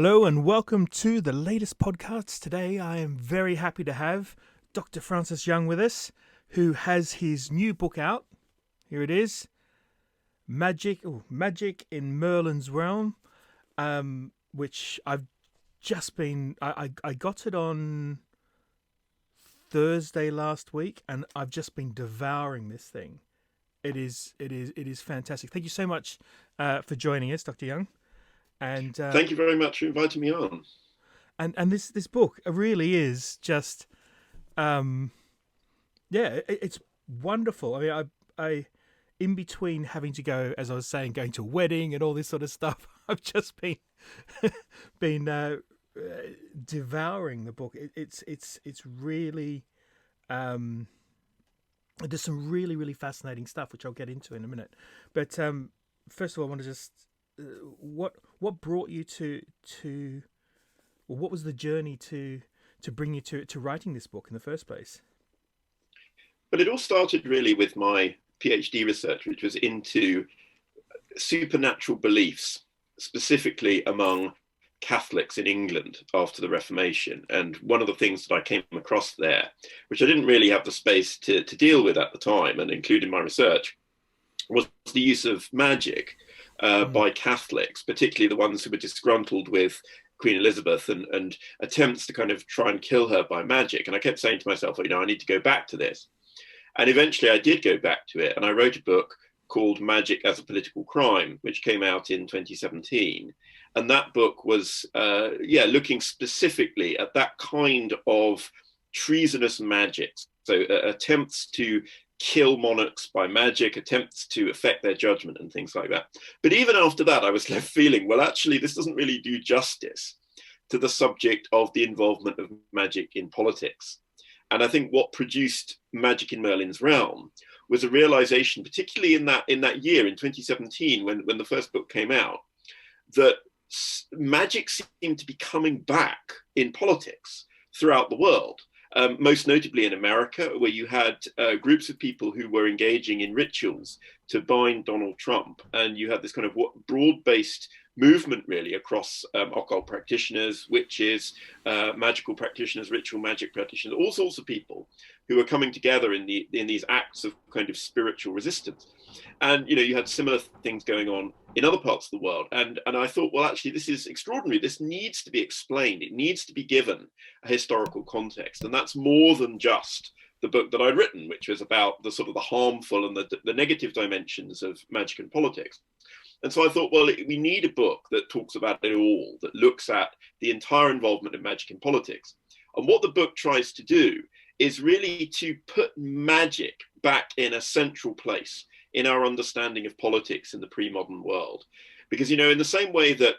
Hello and welcome to the latest podcast. Today I am very happy to have Dr. Francis Young with us, who has his new book out. Here it is, Magic in Merlin's Realm, which I've just been, I got it on Thursday last week and I've just been devouring this thing. It is fantastic. Thank you so much for joining us, Dr. Young. And thank you very much for inviting me on. And this book really is just, it's wonderful. I mean, I in between having to go, as I was saying, going to a wedding and all this sort of stuff, I've just been devouring the book. It's really there's some really fascinating stuff which I'll get into in a minute. But first of all, I want to just what brought you to or what was the journey to bring you to writing this book in the first place? Well, it all started really with my PhD research, which was into supernatural beliefs, specifically among Catholics in England after the Reformation. And one of the things that I came across there, which I didn't really have the space to deal with at the time and include in my research, was the use of magic by Catholics, particularly the ones who were disgruntled with Queen Elizabeth and attempts to kind of try and kill her by magic. And I kept saying to myself, I need to go back to this. And eventually I did go back to it. And I wrote a book called Magic as a Political Crime, which came out in 2017. And that book was, looking specifically at that kind of treasonous magic. So attempts to kill monarchs by magic, attempts to affect their judgment and things like that. But even after that, I was left feeling, well, actually, this doesn't really do justice to the subject of the involvement of magic in politics. And I think what produced Magic in Merlin's Realm was a realization, particularly in that year, in 2017, when the first book came out, that magic seemed to be coming back in politics throughout the world. Most notably in America, where you had groups of people who were engaging in rituals to bind Donald Trump. And you had this kind of broad-based movement really across occult practitioners, witches, magical practitioners, ritual magic practitioners, all sorts of people who were coming together in these acts of kind of spiritual resistance. And, you had similar things going on in other parts of the world. And I thought, well, actually, this is extraordinary. This needs to be explained. It needs to be given a historical context. And that's more than just the book that I'd written, which was about the sort of the harmful and the negative dimensions of magic and politics. And so I thought, well, we need a book that talks about it all, that looks at the entire involvement of magic in politics. And what the book tries to do is really to put magic back in a central place in our understanding of politics in the pre-modern world. Because, in the same way that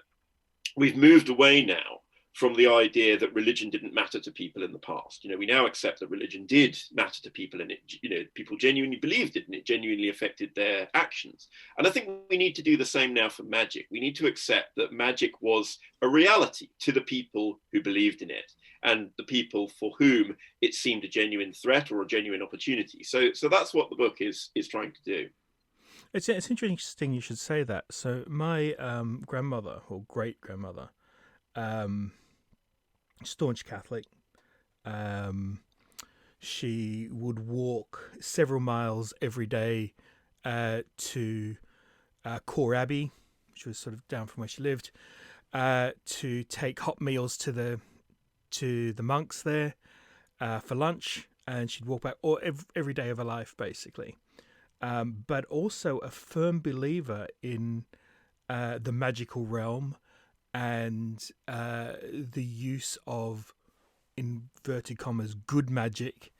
we've moved away now from the idea that religion didn't matter to people in the past, we now accept that religion did matter to people, and it, people genuinely believed it, and it genuinely affected their actions. And I think we need to do the same now for magic. We need to accept that magic was a reality to the people who believed in it, and the people for whom it seemed a genuine threat or a genuine opportunity. So that's what the book is trying to do. It's interesting you should say that. So my grandmother or great grandmother, staunch Catholic, she would walk several miles every day to Core Abbey, which was sort of down from where she lived, to take hot meals to the monks there for lunch, and she'd walk back every day of her life, basically. But also a firm believer in the magical realm and the use of, inverted commas, good magic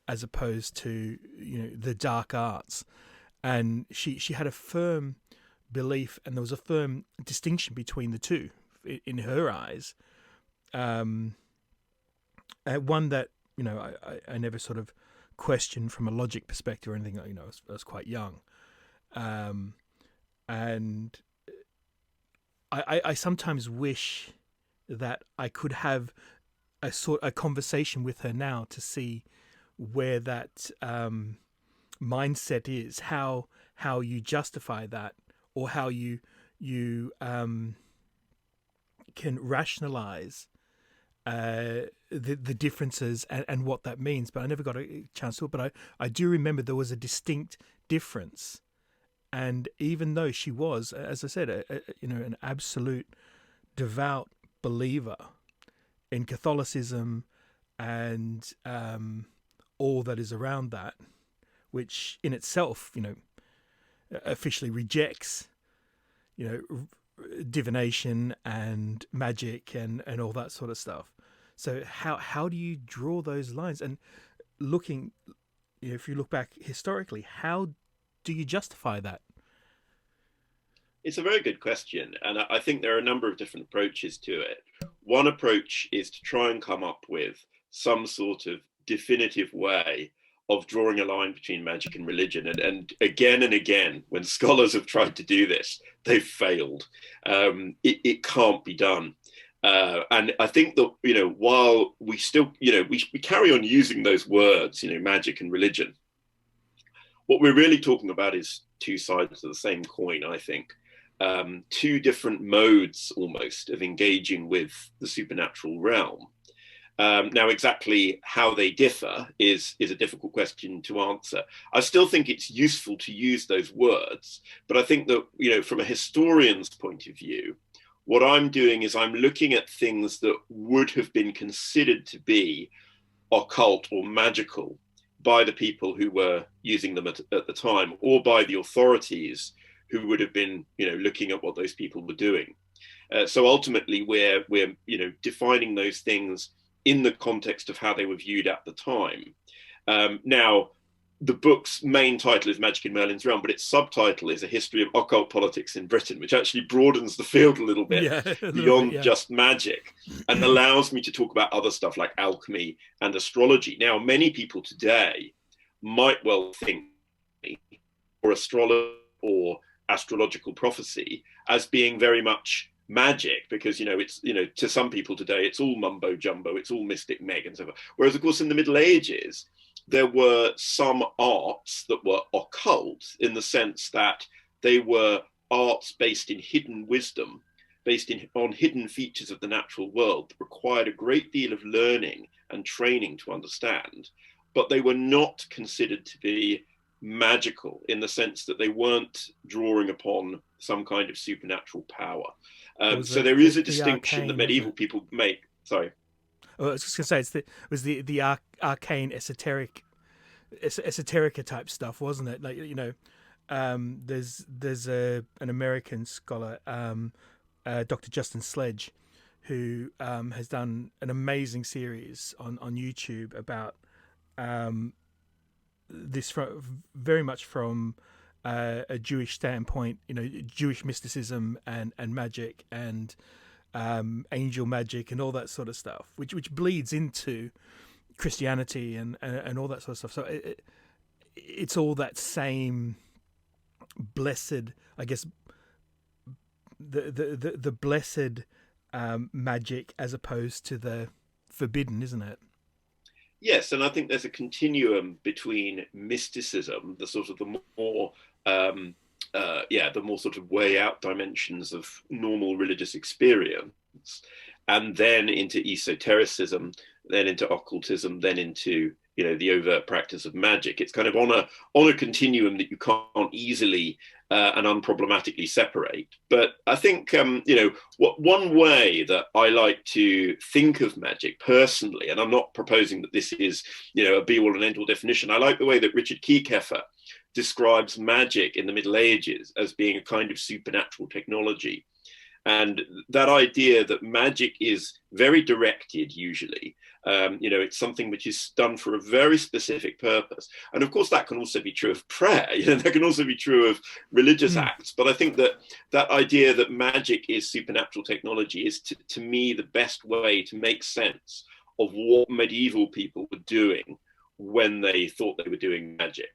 as opposed to the dark arts. And she had a firm belief, and there was a firm distinction between the two in her eyes. One that I never sort of questioned from a logic perspective or anything. I was quite young, and I sometimes wish that I could have a conversation with her now to see where that mindset is, how you justify that, or how you can rationalize the differences and what that means, but I never got a chance to. But I do remember there was a distinct difference, and even though she was, as I said, an absolute devout believer in Catholicism and all that is around that, which in itself, officially rejects, divination and magic and all that sort of stuff. So how do you draw those lines? And looking, if you look back historically, how do you justify that? It's a very good question. And I think there are a number of different approaches to it. One approach is to try and come up with some sort of definitive way of drawing a line between magic and religion. And again, when scholars have tried to do this, they've failed. It can't be done. And I think that, while we still, we carry on using those words, magic and religion, what we're really talking about is two sides of the same coin, I think. Two different modes almost of engaging with the supernatural realm. Now, exactly how they differ is a difficult question to answer. I still think it's useful to use those words, but I think that, from a historian's point of view, what I'm doing is I'm looking at things that would have been considered to be occult or magical by the people who were using them at the time, or by the authorities who would have been, looking at what those people were doing. So ultimately, we're defining those things in the context of how they were viewed at the time. Now, the book's main title is Magic in Merlin's Realm, but its subtitle is A History of Occult Politics in Britain, which actually broadens the field a little bit beyond just magic, and allows me to talk about other stuff like alchemy and astrology. Now, many people today might well think or astrology or astrological prophecy as being very much magic, because it's to some people today it's all mumbo jumbo, it's all mystic meg and so forth. Whereas of course in the Middle Ages there were some arts that were occult, in the sense that they were arts based in hidden wisdom, based on hidden features of the natural world, that required a great deal of learning and training to understand, but they were not considered to be magical in the sense that they weren't drawing upon some kind of supernatural power. So there is a distinction that medieval people make. Sorry. Oh, I was just going to say, it was the arcane esoterica type stuff, wasn't it? Like, there's an American scholar, Dr. Justin Sledge, who has done an amazing series on YouTube about this very much from a Jewish standpoint, Jewish mysticism and magic and angel magic and all that sort of stuff, which bleeds into Christianity and all that sort of stuff. So it's all that same blessed, I guess, the blessed magic as opposed to the forbidden, isn't it? Yes, and I think there's a continuum between mysticism, the sort of the more the more sort of way out dimensions of normal religious experience, and then into esotericism, then into occultism, then into the overt practice of magic. It's kind of on a continuum that you can't easily and unproblematically separate. But I think one way that I like to think of magic personally, and I'm not proposing that this is a be-all and end-all definition. I like the way that Richard Kiekeffer describes magic in the Middle Ages as being a kind of supernatural technology. And that idea that magic is very directed, usually, it's something which is done for a very specific purpose. And of course, that can also be true of prayer. That can also be true of religious acts. But I think that idea that magic is supernatural technology is, to me, the best way to make sense of what medieval people were doing when they thought they were doing magic.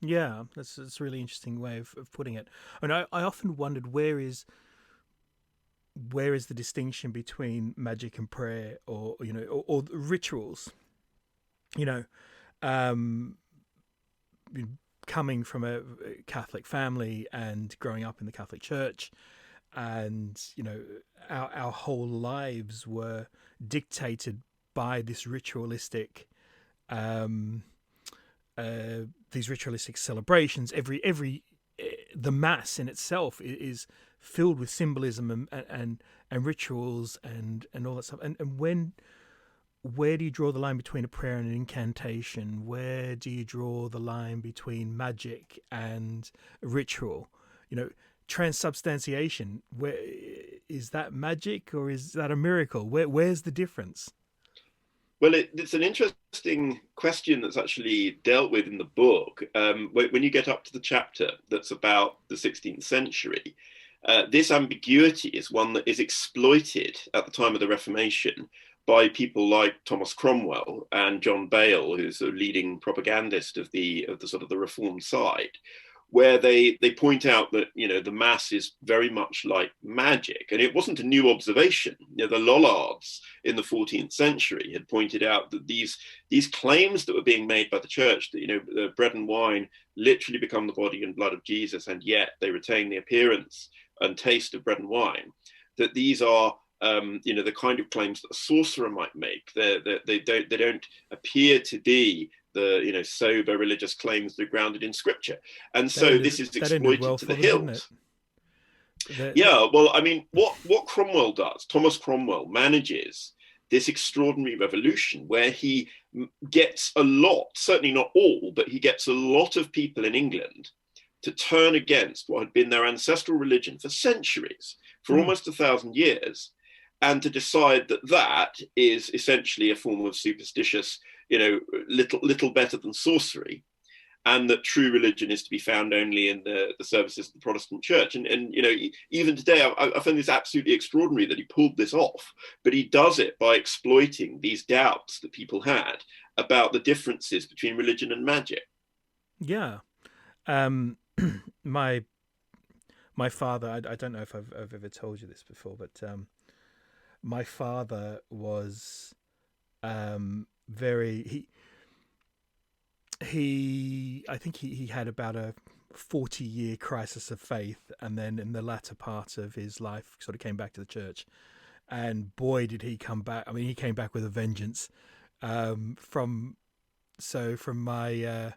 Yeah, that's a really interesting way of putting it. And I often wondered, where is the distinction between magic and prayer, or or rituals? Coming from a Catholic family and growing up in the Catholic Church, and our whole lives were dictated by this ritualistic um, these ritualistic celebrations. The mass in itself is filled with symbolism and rituals and all that stuff. And where do you draw the line between a prayer and an incantation? Where do you draw the line between magic and ritual? Transubstantiation. Where is that magic or is that a miracle? Where's the difference? Well, it's an interesting question that's actually dealt with in the book. When you get up to the chapter that's about the 16th century, this ambiguity is one that is exploited at the time of the Reformation by people like Thomas Cromwell and John Bale, who's a leading propagandist of the sort of the Reformed side, where they point out that the mass is very much like magic, and it wasn't a new observation. The Lollards in the 14th century had pointed out that these claims that were being made by the church, that the bread and wine literally become the body and blood of Jesus, and yet they retain the appearance and taste of bread and wine, that these are the kind of claims that a sorcerer might make. They don't appear to be the sober religious claims that are grounded in scripture, and so this is exploited to the hilt. Yeah, well, I mean, what Cromwell does, Thomas Cromwell manages this extraordinary revolution where he gets a lot, certainly not all, but he gets a lot of people in England to turn against what had been their ancestral religion for centuries, for almost 1,000 years, and to decide that that is essentially a form of superstitious, little better than sorcery, and that true religion is to be found only in the services of the Protestant church. And even today, I find this absolutely extraordinary that he pulled this off, but he does it by exploiting these doubts that people had about the differences between religion and magic. Yeah. My father, I don't know if I've ever told you this before, but my father was very I think he had about a 40-year crisis of faith, and then in the latter part of his life sort of came back to the church, and boy did he come back. I mean, he came back with a vengeance. From my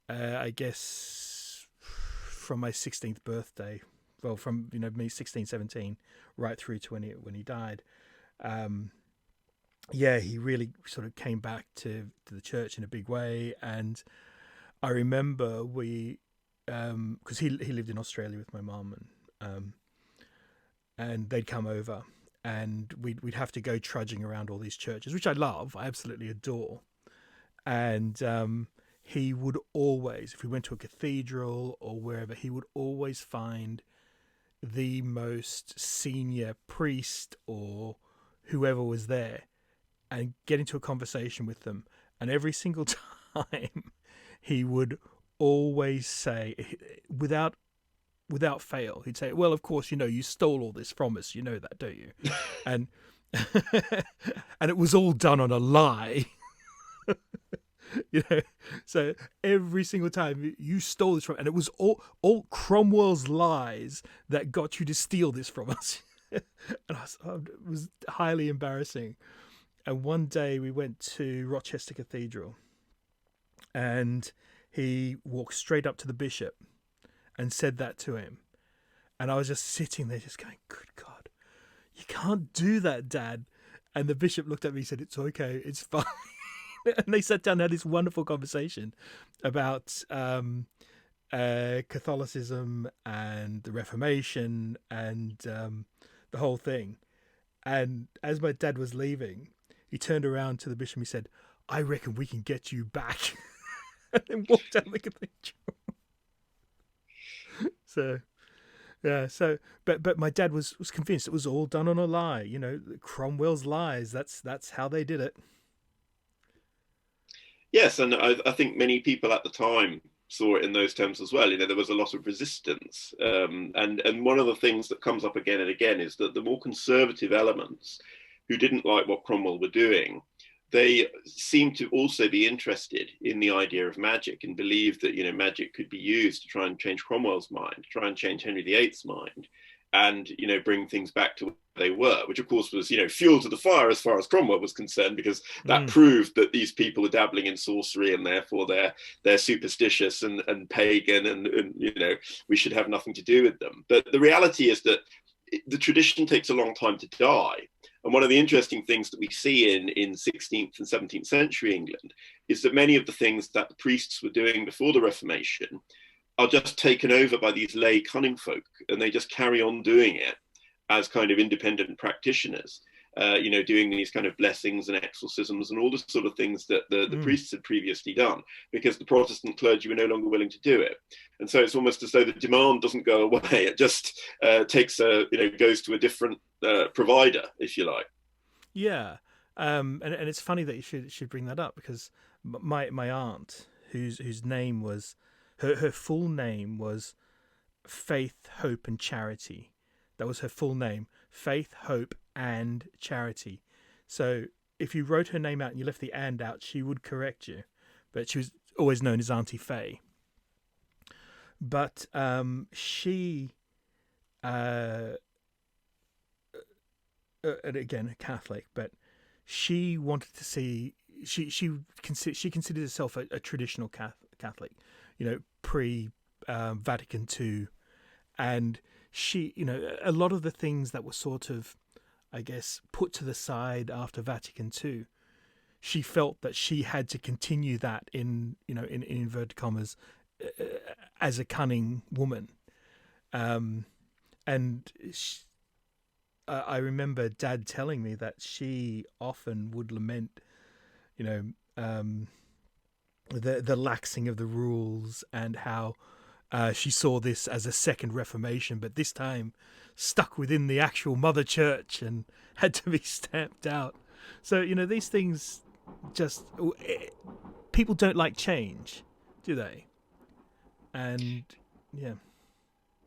I guess from my 16th birthday, well, from me 16, 17 right through to when he died. He really sort of came back to the church in a big way. And I remember because he lived in Australia with my mum, and they'd come over, and we'd have to go trudging around all these churches, which I love, I absolutely adore. And he would always, if we went to a cathedral or wherever, he would always find the most senior priest or whoever was there and get into a conversation with them. And every single time he would always say, without fail, he'd say, well, of course, you stole all this from us. You know that, don't you? And and it was all done on a lie. So every single time you stole this from, and it was all Cromwell's lies that got you to steal this from us. And it was highly embarrassing. And one day we went to Rochester Cathedral, and he walked straight up to the bishop and said that to him. And I was just sitting there just going, good God, you can't do that, Dad. And the bishop looked at me and said, it's okay, it's fine. And they sat down and had this wonderful conversation about Catholicism and the Reformation and the whole thing. And as my dad was leaving, he turned around to the bishop and he said, I reckon we can get you back. And then walked out the cathedral. But my dad was convinced it was all done on a lie. Cromwell's lies, that's how they did it. Yes, and I think many people at the time saw it in those terms as well. There was a lot of resistance. And one of the things that comes up again and again is that the more conservative elements who didn't like what Cromwell were doing, they seemed to also be interested in the idea of magic and believed that, magic could be used to try and change Cromwell's mind, to try and change Henry VIII's mind. and bring things back to where they were, which of course was fuel to the fire as far as Cromwell was concerned, because that proved that these people were dabbling in sorcery, and therefore they're superstitious and pagan, and we should have nothing to do with them. But the reality is that the tradition takes a long time to die. And one of the interesting things that we see in 16th and 17th century England is that many of the things that the priests were doing before the Reformation are just taken over by these lay cunning folk, and they just carry on doing it as kind of independent practitioners, doing these kind of blessings and exorcisms and all the sort of things that the priests had previously done, because the Protestant clergy were no longer willing to do it. And so it's almost as though the demand doesn't go away. It just goes to a different provider, if you like. Yeah. And it's funny that you should bring that up, because my aunt, whose name was, her full name was Faith, Hope and Charity. That was her full name, Faith, Hope and Charity. So if you wrote her name out and you left the "and" out, she would correct you. But she was always known as Auntie Faye. But she, and again, a Catholic, but she wanted to see, she considered herself a traditional Catholic, pre Vatican II, and she, a lot of the things that were sort of, I guess, put to the side after Vatican II, she felt that she had to continue that in inverted commas, as a cunning woman. And I remember Dad telling me that she often would lament, the laxing of the rules, and how she saw this as a second Reformation, but this time stuck within the actual Mother Church and had to be stamped out. So, these things just, people don't like change, do they? And yeah,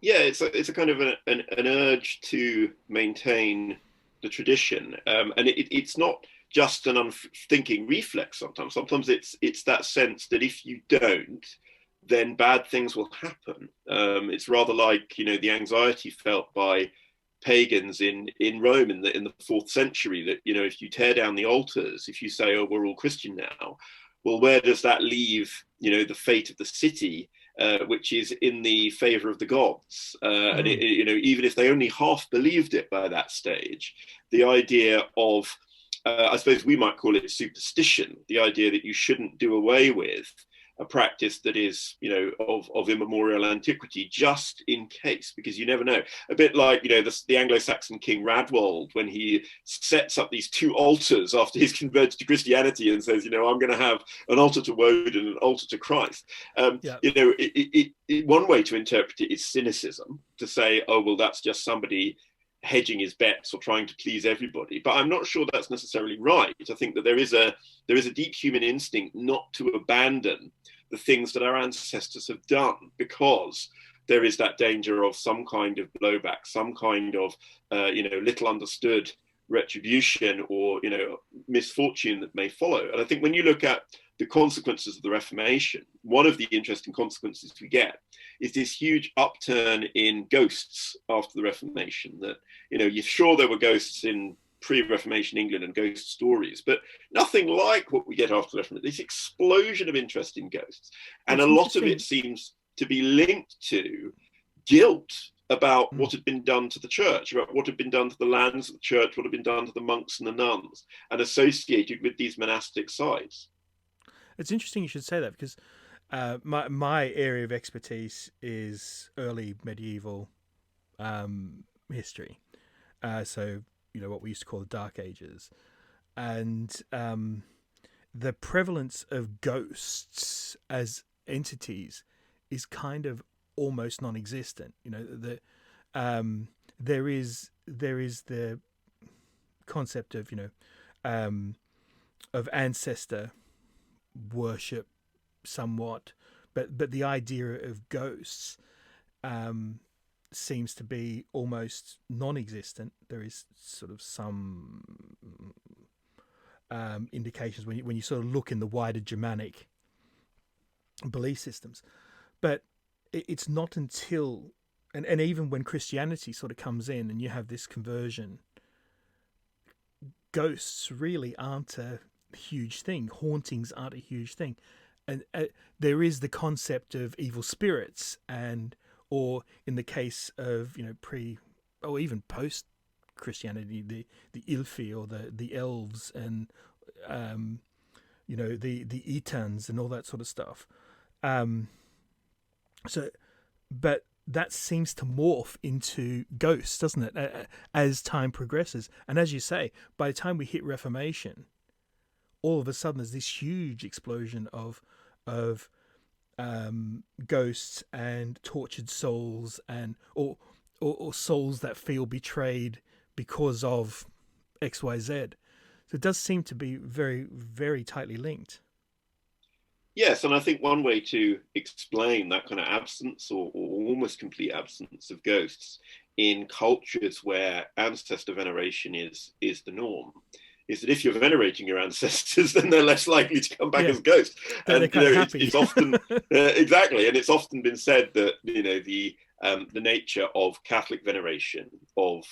it's a kind of an urge to maintain the tradition, and it's not just an unthinking reflex. Sometimes it's that sense that if you don't, then bad things will happen. It's rather like the anxiety felt by pagans in Rome in the 4th century, that if you tear down the altars, if you say, oh, we're all Christian now, well, where does that leave the fate of the city, which is in the favor of the gods? And even if they only half believed it by that stage, the idea of I suppose we might call it superstition, the idea that you shouldn't do away with a practice that is, of immemorial antiquity, just in case, because you never know. A bit like, the Anglo-Saxon King Radwold, when he sets up these 2 altars after he's converted to Christianity and says, I'm going to have an altar to Woden and an altar to Christ. One way to interpret it is cynicism, to say, oh, well, that's just somebody hedging his bets or trying to please everybody. But I'm not sure that's necessarily right. I think that there is a deep human instinct not to abandon the things that our ancestors have done, because there is that danger of some kind of blowback, some kind of little understood retribution or misfortune that may follow. And I think when you look at the consequences of the Reformation, one of the interesting consequences we get is this huge upturn in ghosts after the Reformation. That you're sure there were ghosts in pre-Reformation England and ghost stories, but nothing like what we get after the Reformation. This explosion of interest in ghosts, and a lot of it seems to be linked to guilt about what had been done to the church, about what had been done to the lands of the church, what had been done to the monks and the nuns, and associated with these monastic sites. It's interesting you should say that, because my area of expertise is early medieval history. So, what we used to call the Dark Ages. And the prevalence of ghosts as entities is kind of almost non-existent. There is the concept of ancestor worship somewhat, but the idea of ghosts seems to be almost non-existent. There is sort of some indications when you sort of look in the wider Germanic belief systems, but it's not until and even when Christianity sort of comes in and you have this conversion, ghosts really aren't a huge thing. Hauntings aren't a huge thing. And there is the concept of evil spirits, and or in the case of, pre or even post Christianity, the Ilfi, or the elves, and the Etans and all that sort of stuff. Um, so, but that seems to morph into ghosts, doesn't it? As time progresses, and as you say, by the time we hit Reformation, all of a sudden there's this huge explosion of ghosts and tortured souls, and or souls that feel betrayed because of XYZ. So it does seem to be very, very tightly linked. Yes, and I think one way to explain that kind of absence, or almost complete absence of ghosts in cultures where ancestor veneration is the norm, is that if you're venerating your ancestors, then they're less likely to come back as ghosts. They're kind of happy. It's often exactly, and it's often been said that the nature of Catholic veneration of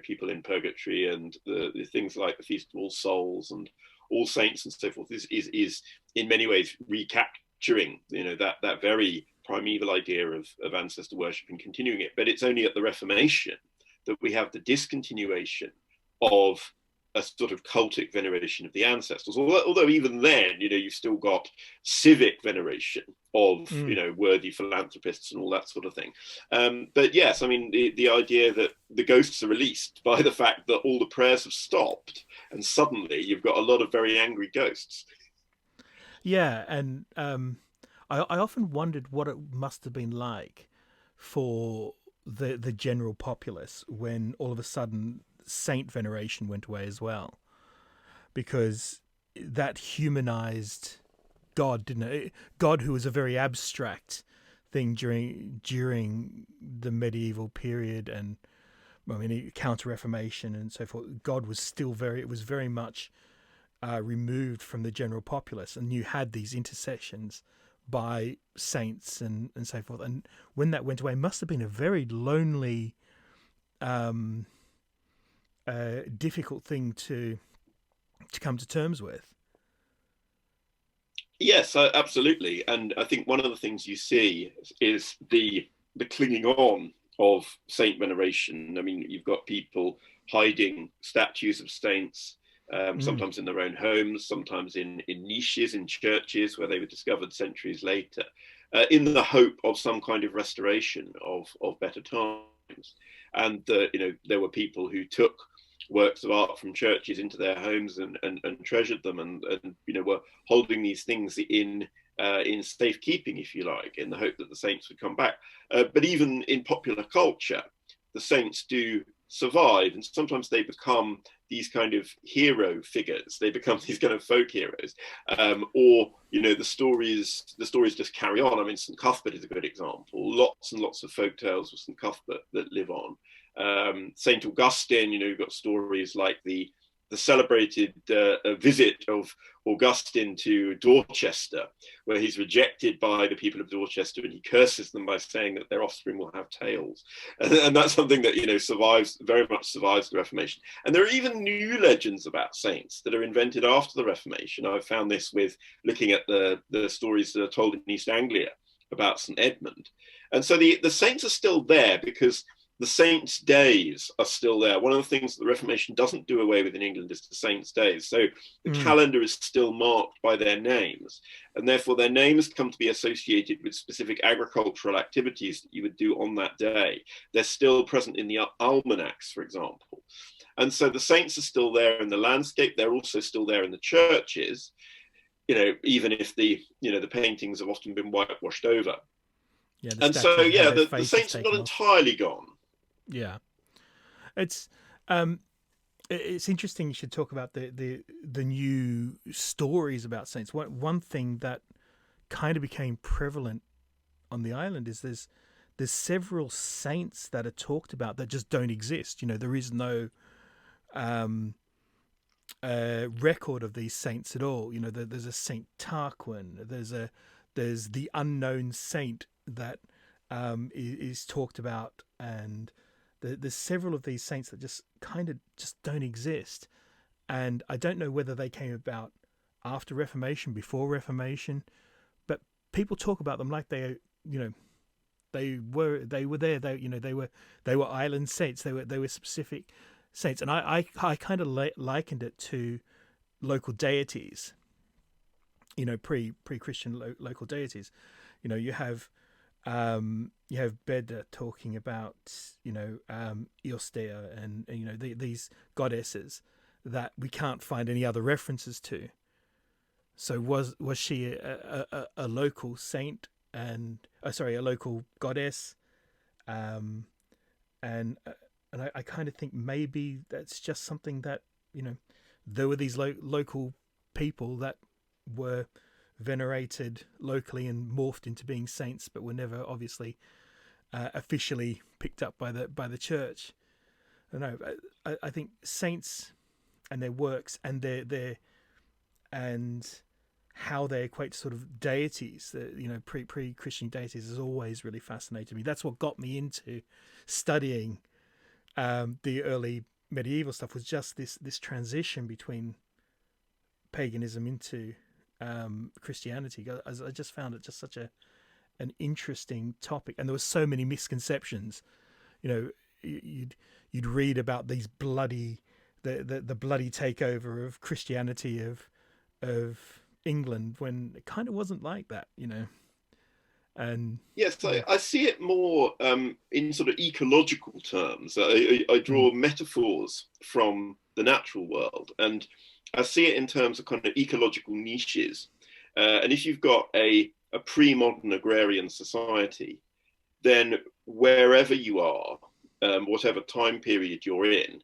people in purgatory, and the things like the Feast of All Souls and All Saints and so forth is in many ways recapturing that very primeval idea of ancestor worship and continuing it. But it's only at the Reformation that we have the discontinuation of a sort of cultic veneration of the ancestors. Although even then, you've still got civic veneration of worthy philanthropists and all that sort of thing. But yes, I mean the idea that the ghosts are released by the fact that all the prayers have stopped, and suddenly you've got a lot of very angry ghosts. Yeah, and I often wondered what it must have been like for the general populace when all of a sudden saint veneration went away as well, because that humanized God, didn't it? God, who was a very abstract thing during the medieval period, and Counter Reformation and so forth. God was still very much removed from the general populace, and you had these intercessions by saints and so forth. And when that went away, it must have been a very lonely, difficult thing to come to terms with. Yes, absolutely. And I think one of the things you see is the clinging on of saint veneration. I mean, you've got people hiding statues of saints, sometimes in their own homes, sometimes in niches in churches where they were discovered centuries later, in the hope of some kind of restoration of better times. And there were people who took works of art from churches into their homes and treasured them, and were holding these things in safekeeping, if you like, in the hope that the saints would come back. But even in popular culture, the saints do survive, and sometimes they become these kind of hero figures. They become these kind of folk heroes, or the stories just carry on. I mean, St. Cuthbert is a good example. Lots and lots of folk tales of St. Cuthbert that live on. Saint Augustine, you've got stories like the celebrated visit of Augustine to Dorchester, where he's rejected by the people of Dorchester, and he curses them by saying that their offspring will have tails. And that's something that very much survives the Reformation. And there are even new legends about saints that are invented after the Reformation. I've found this with looking at the stories that are told in East Anglia about St. Edmund. And so the saints are still there because the saints' days are still there. One of the things that the Reformation doesn't do away with in England is the saints' days. So the calendar is still marked by their names, and therefore their names come to be associated with specific agricultural activities that you would do on that day. They're still present in the almanacs, for example. And so the saints are still there in the landscape. They're also still there in the churches, even if the paintings have often been whitewashed over. Yeah, and so, the saints are not entirely gone. Yeah, it's interesting. You should talk about the new stories about saints. One thing that kind of became prevalent on the island is there's several saints that are talked about that just don't exist. There is no record of these saints at all. There's a Saint Tarquin. There's the unknown saint that is talked about, and there's several of these saints that just kind of just don't exist, and I don't know whether they came about after Reformation, before Reformation, but people talk about them like they, you know, they were there. They were island saints. They were specific saints, and I kind of likened it to local deities. You know, pre-Christian local deities. You know, you have Beda talking about, you know, Eostea and you know these goddesses that we can't find any other references to. So was she a local saint and a local goddess, and I kind of think maybe that's just something that, you know, there were these local people that were venerated locally and morphed into being saints, but were never obviously officially picked up by the church. I don't know. I think saints and their works and their and how they equate to sort of deities, you know, pre-Christian deities, has always really fascinated me. That's what got me into studying the early medieval stuff, was just this transition between paganism into Christianity. I just found it just such an interesting topic, and there were so many misconceptions. You know, you'd read about these bloody the bloody takeover of Christianity of England, when it kind of wasn't like that, you know. And yes, I see it more in sort of ecological terms. I draw metaphors from the natural world, and I see it in terms of kind of ecological niches. And if you've got a pre-modern agrarian society, then wherever you are, whatever time period you're in,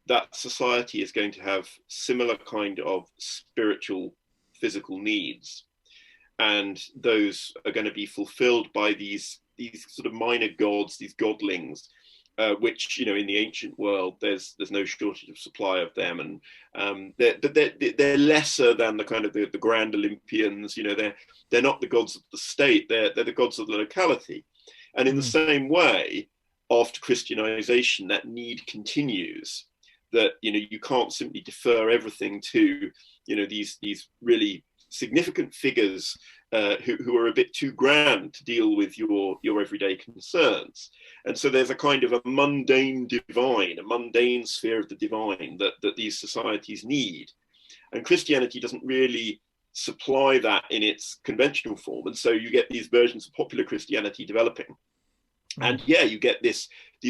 that society is going to have similar kind of spiritual, physical needs. And those are going to be fulfilled by these sort of minor gods, these godlings, which, you know, in the ancient world, there's no shortage of supply of them, and they're lesser than the kind of the grand Olympians. You know, they're not the gods of the state; they're the gods of the locality. And in the same way, after Christianization, that need continues. That, you know, you can't simply defer everything to, you know, these really significant figures who are a bit too grand to deal with your everyday concerns. And so there's a kind of a mundane divine, a mundane sphere of the divine that these societies need. And Christianity doesn't really supply that in its conventional form. And so you get these versions of popular Christianity developing. And yeah, you get these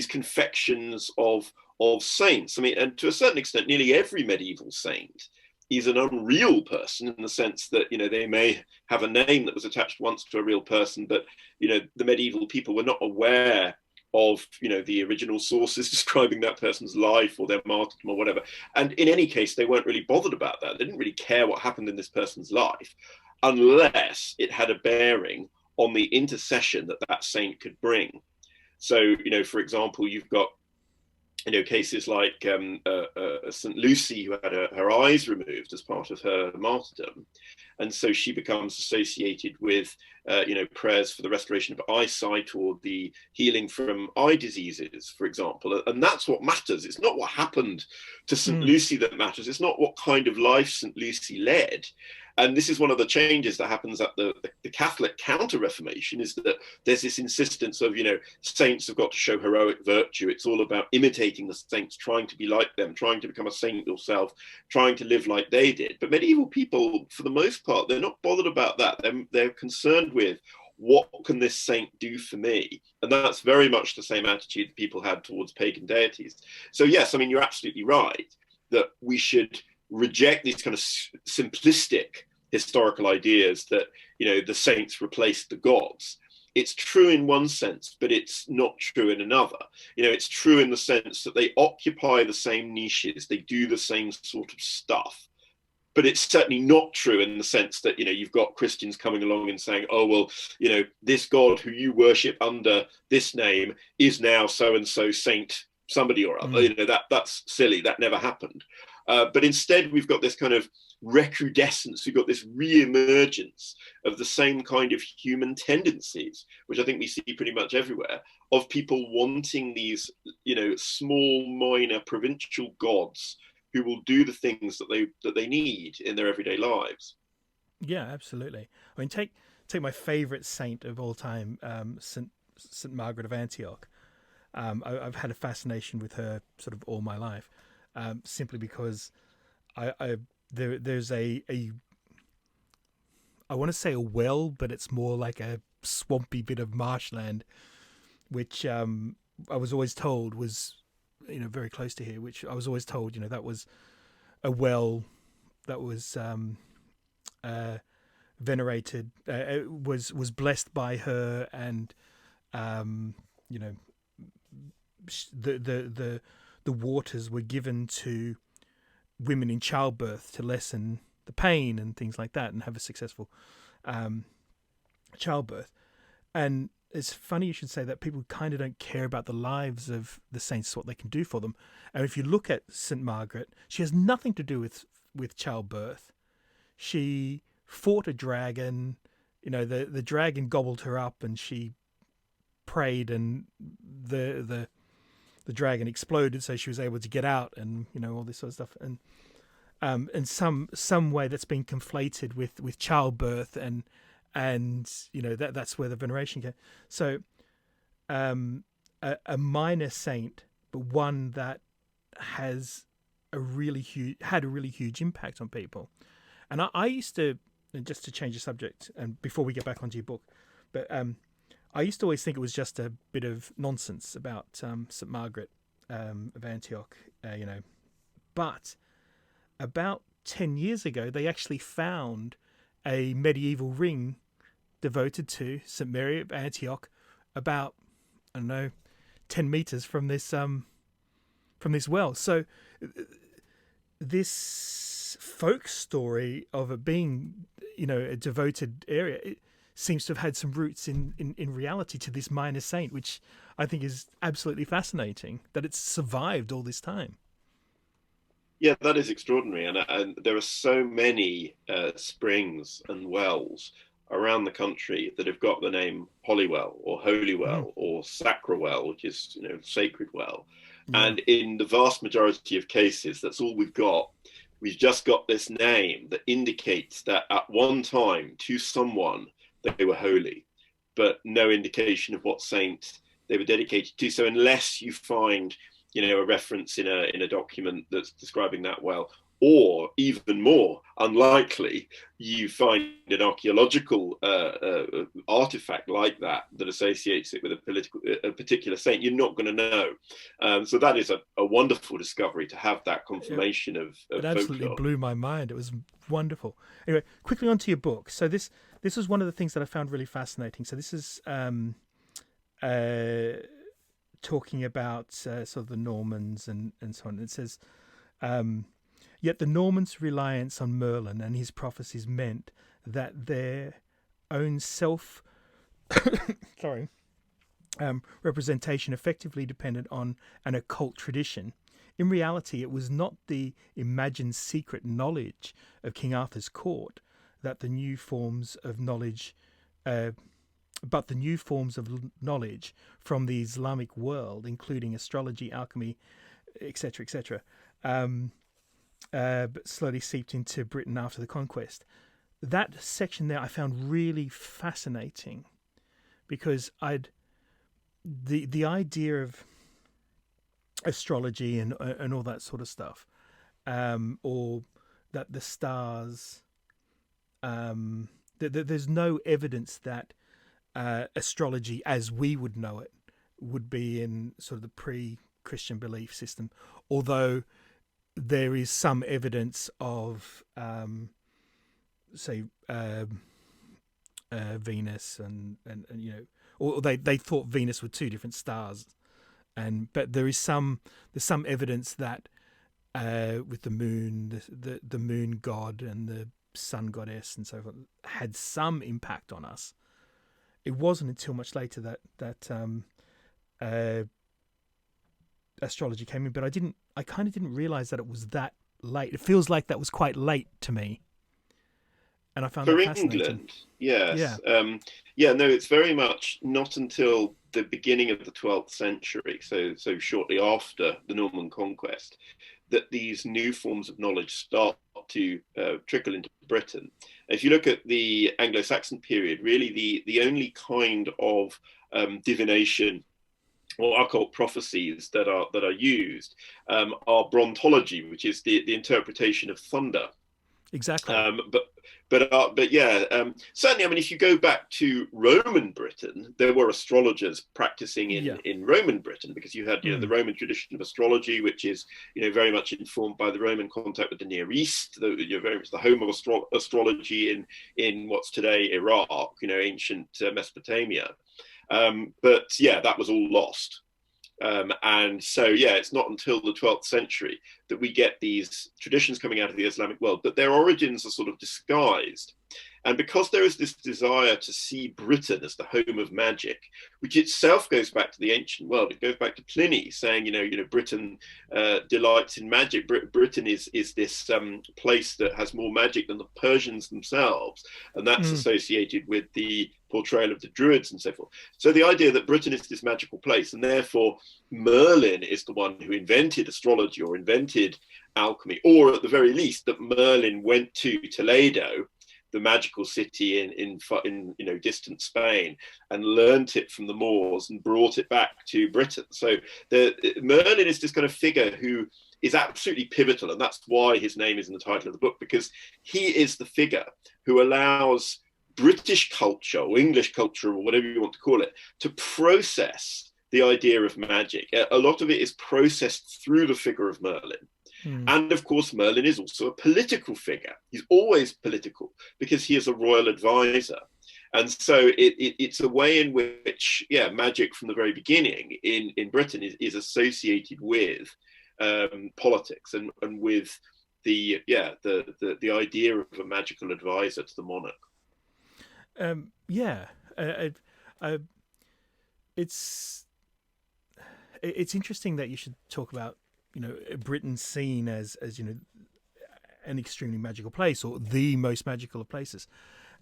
confections of saints. I mean, and to a certain extent, nearly every medieval saint is an unreal person, in the sense that, you know, they may have a name that was attached once to a real person, but, you know, the medieval people were not aware of, you know, the original sources describing that person's life or their martyrdom or whatever. And in any case, they weren't really bothered about that. They didn't really care what happened in this person's life, unless it had a bearing on the intercession that saint could bring. So, you know, for example, you've got, you know, cases like St. Lucy, who had her eyes removed as part of her martyrdom. And so she becomes associated with, you know, prayers for the restoration of eyesight or the healing from eye diseases, for example. And that's what matters. It's not what happened to St. Lucy that matters. It's not what kind of life St. Lucy led. And this is one of the changes that happens at the Catholic counter-Reformation, is that there's this insistence of, you know, saints have got to show heroic virtue. It's all about imitating the saints, trying to be like them, trying to become a saint yourself, trying to live like they did. But medieval people, for the most part, they're not bothered about that. They're concerned with, what can this saint do for me? And that's very much the same attitude that people had towards pagan deities. So yes, I mean, you're absolutely right that we should reject these kind of simplistic historical ideas that, you know, the saints replaced the gods. It's true in one sense, but it's not true in another. You know, it's true in the sense that they occupy the same niches, they do the same sort of stuff. But it's certainly not true in the sense that, you know, you've got Christians coming along and saying, oh, well, you know, this God who you worship under this name is now so-and-so saint somebody or other. You know, that's silly. That never happened. But instead, we've got this kind of recrudescence, we've got this re-emergence of the same kind of human tendencies, which I think we see pretty much everywhere, of people wanting these, small, minor, provincial gods who will do the things that they need in their everyday lives. Yeah, absolutely. I mean, take my favorite saint of all time, Saint Margaret of Antioch. I've had a fascination with her sort of all my life, simply because there's a I want to say a well, but it's more like a swampy bit of marshland, which I was always told was, very close to here. Which I was always told, that was a well that was venerated, was blessed by her, and the waters were given to women in childbirth to lessen the pain and things like that, and have a successful childbirth. And it's funny you should say that. People kind of don't care about the lives of the saints, what they can do for them. And if you look at St. Margaret, she has nothing to do with childbirth. She fought a dragon, the dragon gobbled her up, and she prayed, and the dragon exploded, so she was able to get out, and all this sort of stuff. And some way that's been conflated with childbirth, and that's where the veneration came. So a minor saint, but one that had a really huge impact on people. And I used to, and just to change the subject, and before we get back onto your book, but I used to always think it was just a bit of nonsense about St. Margaret of Antioch, but about 10 years ago, they actually found a medieval ring devoted to St. Mary of Antioch, about, 10 meters from this well. So this folk story of it being, a devoted area, it seems to have had some roots in reality to this minor saint, which I think is absolutely fascinating that it's survived all this time. Yeah, that is extraordinary. And there are so many springs and wells around the country that have got the name Holywell or Holywell or Sacrawell, which is, sacred well. Yeah. And in the vast majority of cases, that's all we've got. We've just got this name that indicates that at one time, to someone, they were holy, but no indication of what saint they were dedicated to. So unless you find, a reference in a document that's describing that well, or even more unlikely, you find an archaeological artifact like that associates it with a particular saint, you're not going to know. So that is a wonderful discovery, to have that confirmation of it absolutely folklore. blew my mind. It was wonderful. Anyway, quickly onto your book. So this was one of the things that I found really fascinating. So this is talking about sort of the Normans and so on. It says, yet the Normans' reliance on Merlin and his prophecies meant that their own representation effectively depended on an occult tradition. In reality, it was not the imagined secret knowledge of King Arthur's court that the new forms of knowledge but the new forms of knowledge from the Islamic world, including astrology, alchemy, etc., but slowly seeped into Britain after the conquest. That section there I found really fascinating, because the idea of astrology and all that sort of stuff, or that the stars, there's no evidence that astrology as we would know it would be in sort of the pre-Christian belief system, although there is some evidence of Venus and or they thought Venus were two different stars, but there's some evidence that with the moon, the moon god and the sun goddess and so forth had some impact on us. It wasn't until much later that astrology came in, but I kind of didn't realize that it was that late. It feels like that was quite late to me, and I found For that fascinating. England, yes. Yeah, Yeah, no, it's very much not until the beginning of the 12th century, so shortly after the Norman conquest, that these new forms of knowledge start to trickle into Britain. If you look at the Anglo-Saxon period, really the only kind of divination or occult prophecies that are used are brontology, which is the interpretation of thunder. exactly. But yeah, certainly. I mean, if you go back to Roman Britain, there were astrologers practicing Yeah. in Roman Britain, because you had the Roman tradition of astrology, which is very much informed by the Roman contact with the Near East. Very much the home of astrology in what's today Iraq, ancient Mesopotamia. But yeah, that was all lost. And so, yeah, it's not until the 12th century that we get these traditions coming out of the Islamic world, but their origins are sort of disguised. And because there is this desire to see Britain as the home of magic, which itself goes back to the ancient world, it goes back to Pliny saying, Britain delights in magic. Britain is this place that has more magic than the Persians themselves, and that's associated with the portrayal of the Druids and so forth. So the idea that Britain is this magical place, and therefore Merlin is the one who invented astrology or invented alchemy, or at the very least that Merlin went to Toledo, the magical city in distant Spain, and learnt it from the Moors and brought it back to Britain. So Merlin is this kind of figure who is absolutely pivotal, and that's why his name is in the title of the book, because he is the figure who allows British culture or English culture or whatever you want to call it to process the idea of magic. A lot of it is processed through the figure of Merlin. And of course, Merlin is also a political figure. He's always political because he is a royal advisor. And so it's a way in which, magic from the very beginning in Britain is associated with politics and with the idea of a magical advisor to the monarch. It's interesting that you should talk about Britain seen as an extremely magical place, or the most magical of places.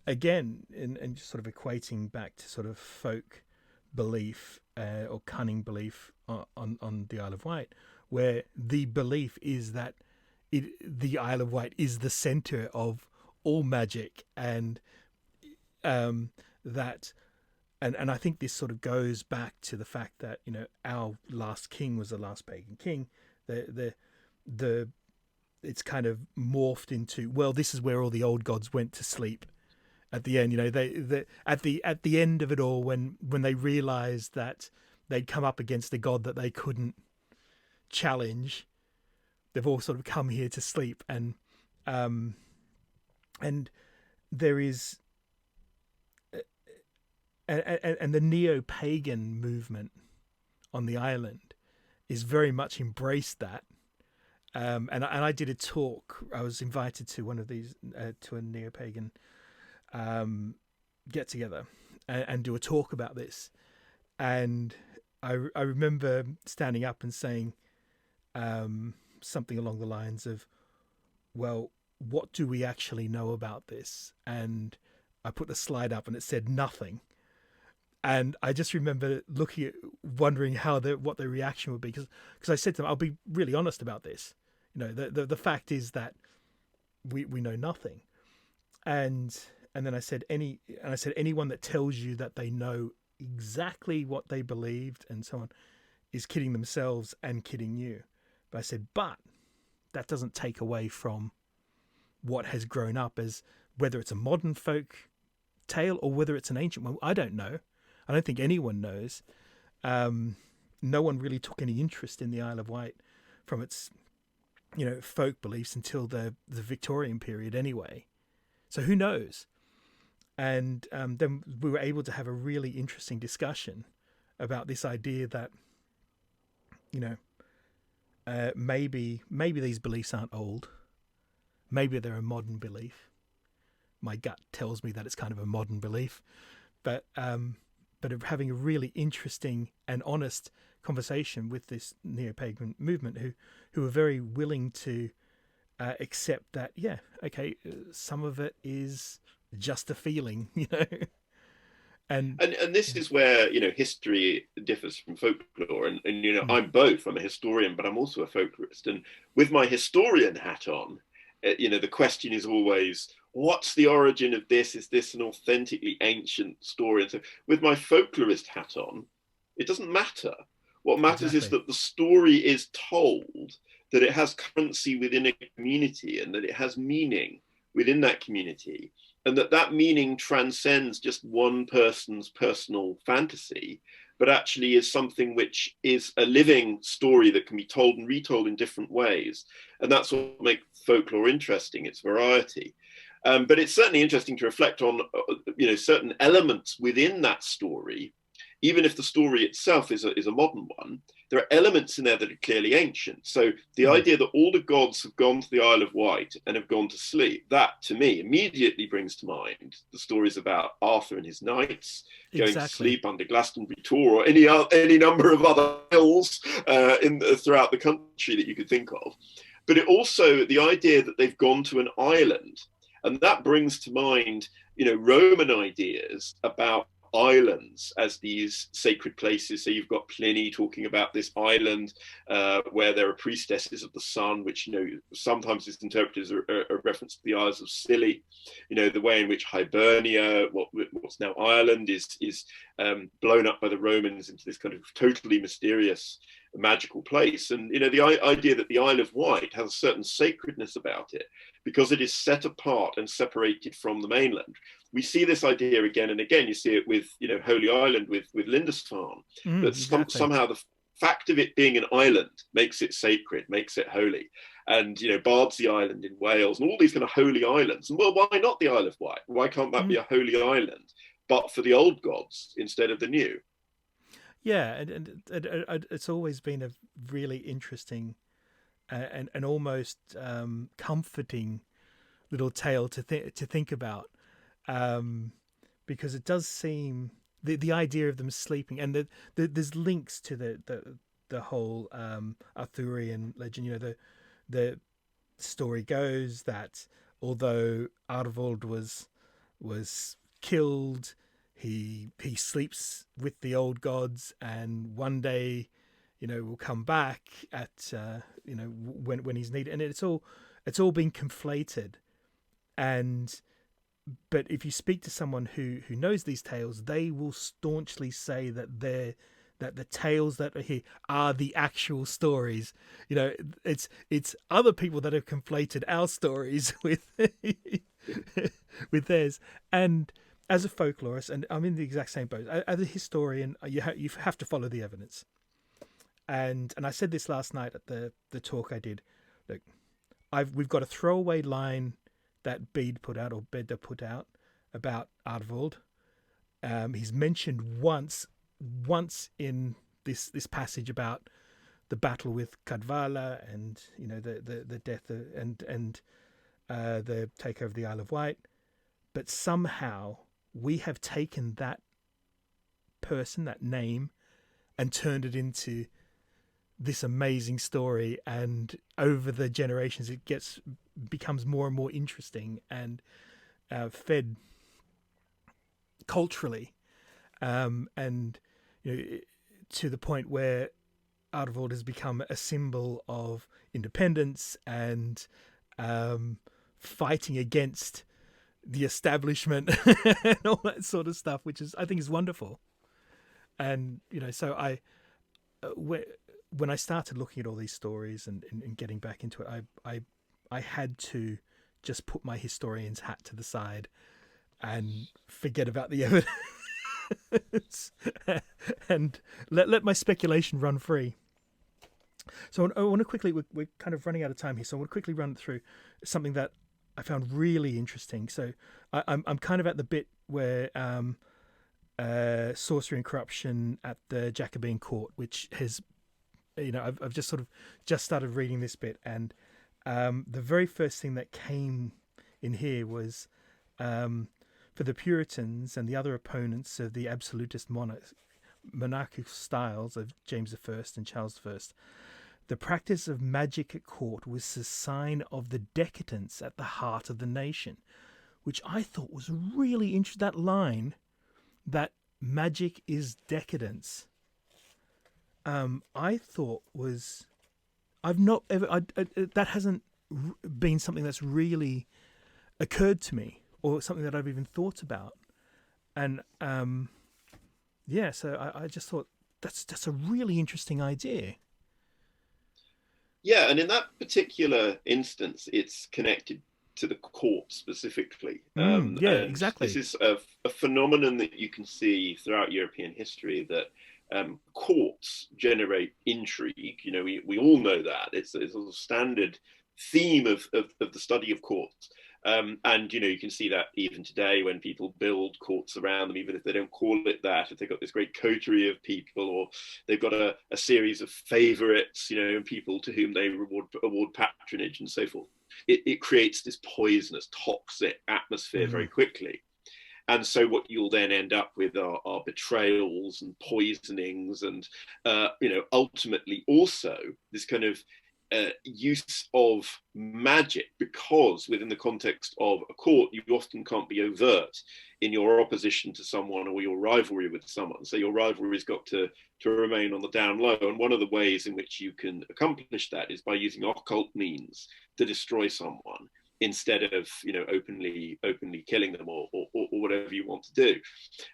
Again, and just sort of equating back to sort of folk belief or cunning belief on the Isle of Wight, where the belief is that the Isle of Wight is the center of all magic, and that. And I think this sort of goes back to the fact that our last king was the last pagan king. It's kind of morphed into, well, this is where all the old gods went to sleep at the end. At the end of it all, when they realized that they'd come up against a god that they couldn't challenge, they've all sort of come here to sleep. And there is and the neo-pagan movement on the island is very much embraced that. And I did a talk. I was invited to one of these to a neo-pagan get together and do a talk about this. And I remember standing up and saying something along the lines of, well, what do we actually know about this? And I put the slide up and it said nothing. And I just remember wondering what the reaction would be, because I said to them, I'll be really honest about this. The fact is that we know nothing. And then I said anyone that tells you that they know exactly what they believed and so on is kidding themselves and kidding you. But I said, but that doesn't take away from what has grown up as, whether it's a modern folk tale or whether it's an ancient one. I don't know. I don't think anyone knows. No one really took any interest in the Isle of Wight from its, folk beliefs until the Victorian period anyway. So who knows? And then we were able to have a really interesting discussion about this idea that, maybe these beliefs aren't old. Maybe they're a modern belief. My gut tells me that it's kind of a modern belief, but having a really interesting and honest conversation with this neo-pagan movement who are very willing to except that, some of it is just a feeling, you know. And this is where, you know, history differs from folklore. And you know, I'm a historian, but I'm also a folklorist. And with my historian hat on, you know, the question is always, what's the origin of this? Is this an authentically ancient story? And so with my folklorist hat on, it doesn't matter. What matters is that the story is told, that it has currency within a community, and that it has meaning within that community, and that meaning transcends just one person's personal fantasy, but actually is something which is a living story that can be told and retold in different ways. And that's what makes folklore interesting, its variety. But it's certainly interesting to reflect on, you know, certain elements within that story. Even if the story itself is a modern one, there are elements in there that are clearly ancient. So the idea that all the gods have gone to the Isle of Wight and have gone to sleep, that to me immediately brings to mind the stories about Arthur and his knights going to sleep under Glastonbury Tor, or any number of other hills throughout the country that you could think of. But it also, the idea that they've gone to an island, and that brings to mind, you know, Roman ideas about islands as these sacred places. So you've got Pliny talking about this island where there are priestesses of the sun, which, you know, sometimes is interpreted as a reference to the Isles of Scilly. You know, the way in which Hibernia, what's now Ireland, is blown up by the Romans into this kind of totally mysterious, magical place. And, you know, the idea that the Isle of Wight has a certain sacredness about it because it is set apart and separated from the mainland. We see this idea again and again. You see it with, you know, Holy Island with Lindisfarne, that somehow the fact of it being an island makes it sacred, makes it holy. And, you know, Bardsey Island in Wales, and all these kind of holy islands. And well, why not the Isle of Wight? Why can't that be a holy island, but for the old gods instead of the new? Yeah, and it's always been a really interesting and almost comforting little tale to think about. Because it does seem the idea of them sleeping, and there's links to the whole Arthurian legend. You know, the story goes that although Arvold was killed, he sleeps with the old gods, and one day, you know, will come back at you know, when he's needed, and it's all been conflated. But if you speak to someone who knows these tales, they will staunchly say that the tales that are here are the actual stories. You know, it's other people that have conflated our stories with with theirs. And as a folklorist, and I'm in the exact same boat, as a historian, you have to follow the evidence. And I said this last night at the talk I did. Look, we've got a throwaway line that Bede put out, or Beda put out, about Arvold. He's mentioned once in this passage about the battle with Cadwalla, and, you know, the death and the takeover of the Isle of Wight. But somehow we have taken that person, that name, and turned it into this amazing story, and over the generations it becomes more and more interesting and fed culturally, and, you know, to the point where Arvold has become a symbol of independence and fighting against the establishment and all that sort of stuff, which I think is wonderful. And, you know, so when I started looking at all these stories and getting back into it, I had to just put my historian's hat to the side and forget about the evidence and let my speculation run free. So I want to quickly, we're kind of running out of time here, so I want to quickly run through something that I found really interesting. So I'm kind of at the bit where sorcery and corruption at the Jacobin court, which has, you know, I've just started reading this bit, and the very first thing that came in here was for the Puritans and the other opponents of the absolutist monarchical styles of James I and Charles I, The practice of magic at court was a sign of the decadence at the heart of the nation, which I thought was really interesting. That line, that magic is decadence, I thought was, I've not ever, that hasn't been something that's really occurred to me or something that I've even thought about. And yeah, so I just thought that's a really interesting idea. Yeah, and in that particular instance, it's connected to the court specifically. Yeah, And this exactly. is a phenomenon that you can see throughout European history, that courts generate intrigue. You know, we all know that. It's a standard theme of the study of courts. And you know, you can see that even today when people build courts around them, even if they don't call it that, if they've got this great coterie of people, or they've got a series of favorites, you know, and people to whom they award patronage and so forth. It creates this poisonous, toxic atmosphere very quickly. And so what you'll then end up with are betrayals and poisonings, and you know, ultimately also this kind of use of magic, because within the context of a court, you often can't be overt in your opposition to someone or your rivalry with someone. So your rivalry's got to remain on the down low. And one of the ways in which you can accomplish that is by using occult means to destroy someone, instead of, you know, openly killing them, or whatever you want to do.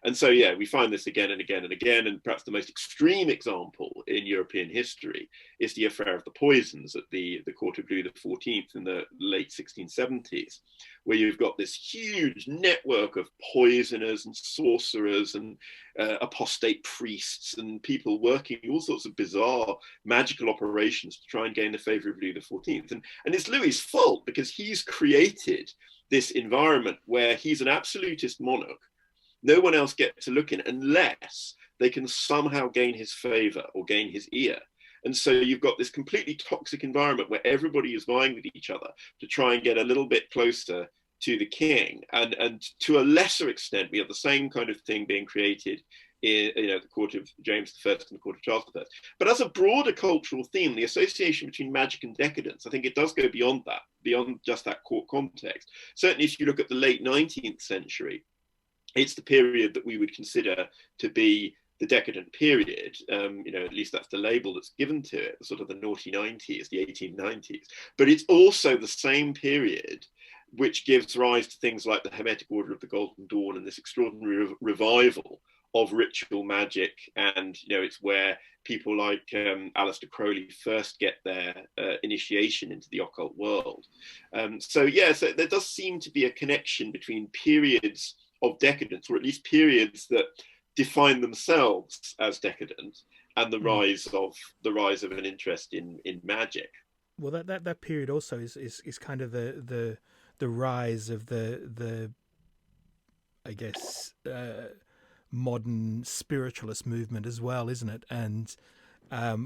And so, yeah, we find this again and again and again. And perhaps the most extreme example in European history is the affair of the poisons at the court of Louis XIV in the late 1670s, where you've got this huge network of poisoners and sorcerers and apostate priests and people working all sorts of bizarre magical operations to try and gain the favor of Louis XIV. And it's Louis's fault, because he's created this environment where he's an absolutist monarch. No one else gets to look in unless they can somehow gain his favor or gain his ear. And so you've got this completely toxic environment where everybody is vying with each other to try and get a little bit closer to the king. And to a lesser extent, we have the same kind of thing being created in, you know, the court of James I and the court of Charles I. But as a broader cultural theme, the association between magic and decadence, I think it does go beyond that, beyond just that court context. Certainly, if you look at the late 19th century, it's the period that we would consider to be the decadent period. You know, at least that's the label that's given to it, sort of the naughty 90s, the 1890s. But it's also the same period which gives rise to things like the Hermetic Order of the Golden Dawn and this extraordinary revival of ritual magic. And, you know, it's where people like Aleister Crowley first get their initiation into the occult world. So, yeah, so there does seem to be a connection between periods of decadence, or at least periods that define themselves as decadent, and the rise of an interest in magic. Well, that period also is kind of the rise of the I guess modern spiritualist movement as well, isn't it? And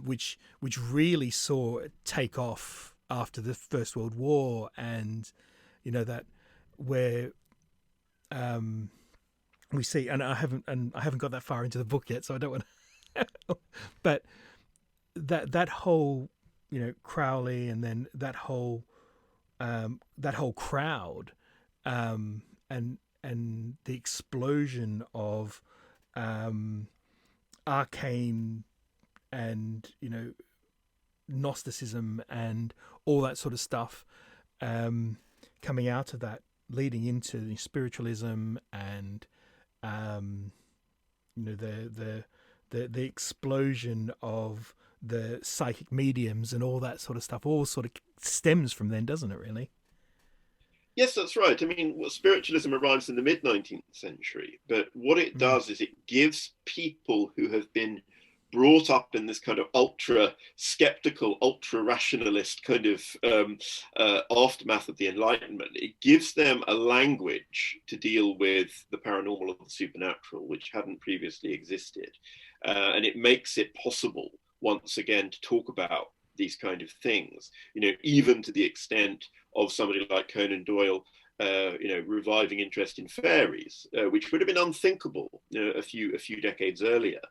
which really saw it take off after the First World War, and you know that where we see, and I haven't got that far into the book yet, so I don't want to, but that whole, you know, Crowley, and then that whole crowd, and the explosion of arcane and, you know, Gnosticism and all that sort of stuff, coming out of that, leading into the spiritualism, and you know, the explosion of the psychic mediums and all that sort of stuff, all sort of stems from then, doesn't it, really? Yes, that's right. I mean, well, spiritualism arrives in the mid-19th century, but what it does is it gives people who have been brought up in this kind of ultra skeptical, ultra rationalist kind of aftermath of the Enlightenment, it gives them a language to deal with the paranormal and the supernatural, which hadn't previously existed. And it makes it possible, once again, to talk about these kind of things, you know, even to the extent of somebody like Conan Doyle, you know, reviving interest in fairies, which would have been unthinkable, you know, a few decades earlier.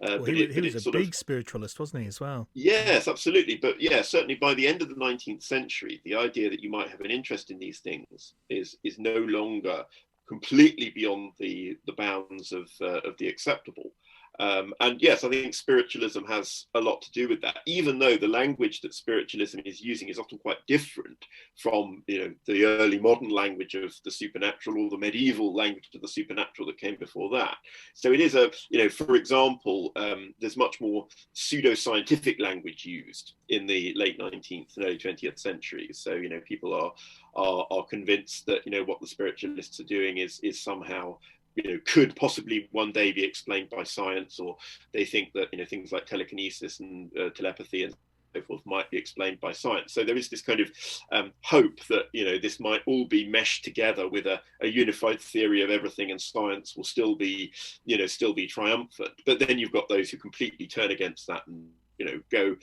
Well, But he was it a sort of, big spiritualist, wasn't he, as well? yes, absolutely. But yeah, certainly by the end of the 19th century, the idea that you might have an interest in these things is no longer completely beyond the bounds of the acceptable. And yes, I think spiritualism has a lot to do with that, even though the language that spiritualism is using is often quite different from, you know, the early modern language of the supernatural or the medieval language of the supernatural that came before that. So it is a, you know, for example, there's much more pseudo-scientific language used in the late 19th and early 20th centuries. So, you know, people are convinced that, you know, what the spiritualists are doing is somehow, you know, could possibly one day be explained by science, or they think that, you know, things like telekinesis and telepathy and so forth might be explained by science. So there is this kind of hope that, you know, this might all be meshed together with a unified theory of everything, and science will still be, you know, still be triumphant. But then you've got those who completely turn against that and, you know, go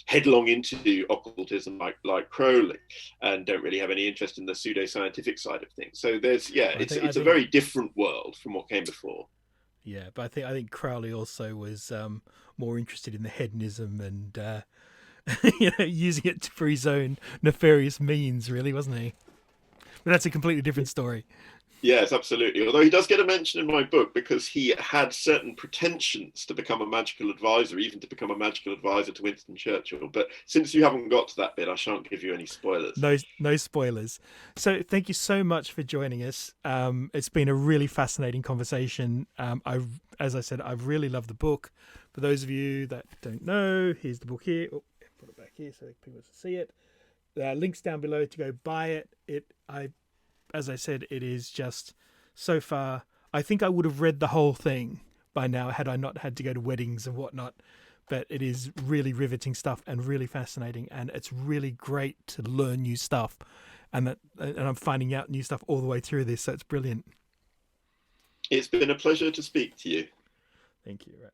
headlong into occultism like Crowley, and don't really have any interest in the pseudo-scientific side of things. So there's, yeah, it's a very different world from what came before. Yeah, but I think Crowley also was more interested in the hedonism and you know, using it for his own nefarious means, really, wasn't he? But that's a completely different story. Yes, absolutely. Although he does get a mention in my book because he had certain pretensions to become a magical advisor, even to become a magical advisor to Winston Churchill. But since you haven't got to that bit, I shan't give you any spoilers. No spoilers. So thank you so much for joining us. It's been a really fascinating conversation. As I said, I've really loved the book. For those of you that don't know, here's the book here. Oh, put it back here so people can see it. Links down below to go buy it. As I said, it is just so far. I think I would have read the whole thing by now had I not had to go to weddings and whatnot. But it is really riveting stuff and really fascinating, and it's really great to learn new stuff, and I'm finding out new stuff all the way through this. So it's brilliant. It's been a pleasure to speak to you. Thank you. Right.